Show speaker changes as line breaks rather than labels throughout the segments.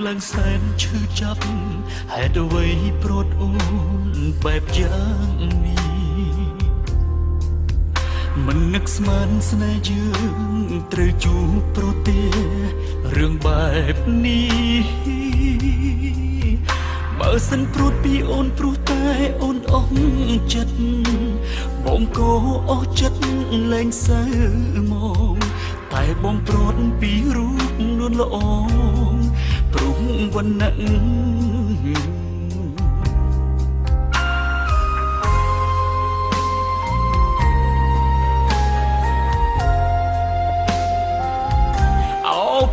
ឡើងសែនឈឺចាប់ហេតុអ្វីប្រត់អូនបែបយ៉ាងនេះមិននឹកស្មានស្នេហ៍យើងត្រូវជួបប្រទះរឿងបែបនេះបើសិនព្រួតពីអូនព្រោះតែអូនអស់ចិត្តបងក៏អស់ចិត្តលែងសើមកតែបងព្រាត់ពីរូបនួនល្អព្រោះវណ្ណៈ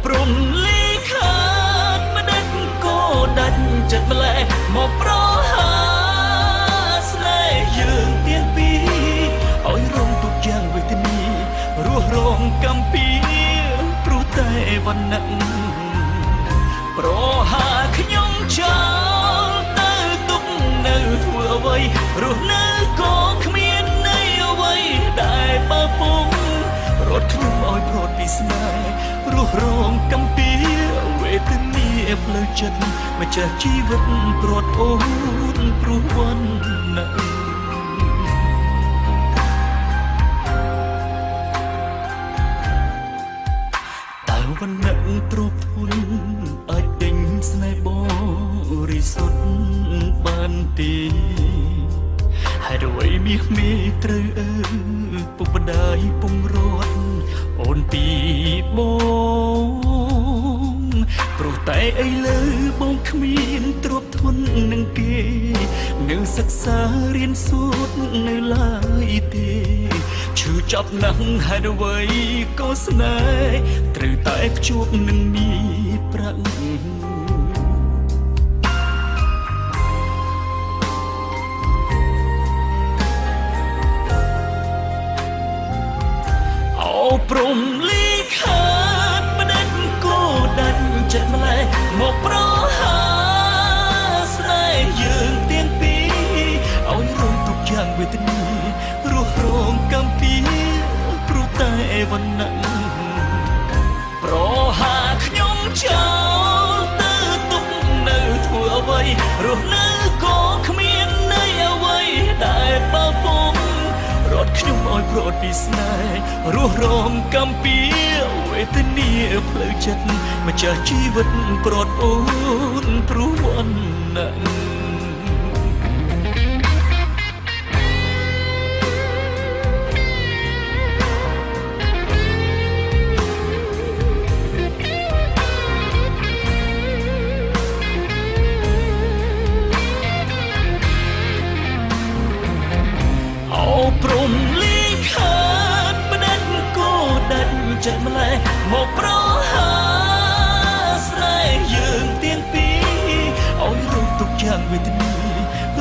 ព្រំលីខាតមិនដឹងក៏ដាច់ចិត្តម្លេះមកប្រហាស្នេហ៍យើងទាំងពីរឲ្យរងទុកយ៉ាងវេទនារស់រងកំពីព្រោះតែវណ្ណៈប្រហាខ្ញុំចោលទៅទុកនៅធ្វើអ្វីរស់នៅក៏គ្មាននៃអ្វីដែលបើពុំរត់ខ្ញុំឲ្យប្រត់ពីស្នេហ៍រស់រងកំពីវេទនាផ្លូវចិត្តម្ចាស់ជីវិតព្រាត់អូនព្រោះវណ្ណៈតើវណ្ណៈទ្រព្យធនអាចទិញស្នេហ៍បរិសុទ្ធបានទេហេតុអ្វីមាសមេត្រូវពុកម្ដាយពងរត់អូនពីបងព្រោះតែឥឡូវបងគ្មានទ្រព្យធននឹងគេនៅសិក្សារៀនសូត្រនៅឡើយទេឈឺចាប់ណាស់ហេតុអ្វីក៏ស្នេហ៍ត្រូវតែភ្ជាប់នឹងមាសប្រាក់ព្រំលីខាតមិនដឹងក៏ដាច់ចិត្តម្លេះមកប្រហាស្នេហ៍យើងទាំងពីរឲ្យរងទុកយ៉ាងវេទនារស់រងកំពីព្រោះតែវណ្ណៈប្រហាខ្ញុំចោលទៅទុកនៅធ្វើអ្វីរស់នៅក៏គ្មាននៃអ្វីដែលបើពុំរត់ខ្ញុំឲ្យប្រត់ពីស្នេហ៍រស់រងកំពីវេទនាផ្លូវចិត្តម្ចាស់ជីវិតប្រត់អូនព្រោះវណ្ណៈព្រំលីខាតមិនដឹងក៏ដាច់ចិត្តម្លេះមកប្រហាស្នេហ៍យើងទាំងពីរឲ្យរងទុកយ៉ាងវេទនា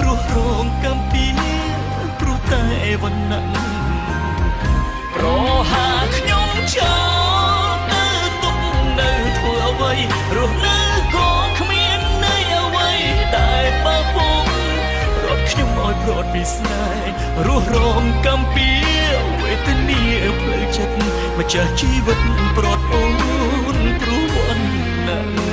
រស់រងកំពីព្រោះតែវណ្ណៈប្រហាខ្ញុំចោលទៅទុកនៅធ្វើអ្វីរស់នៅក៏គ្មាននៃអ្វីដែលបើពុំរត់ខ្ញុំឲ្យប្រត់ពីស្នេហ៍រស់រងកំពីវេទនាផ្លូវចិត្តម្ចាស់ជីវិតប្រត់អូនព្រោះវណ្ណៈ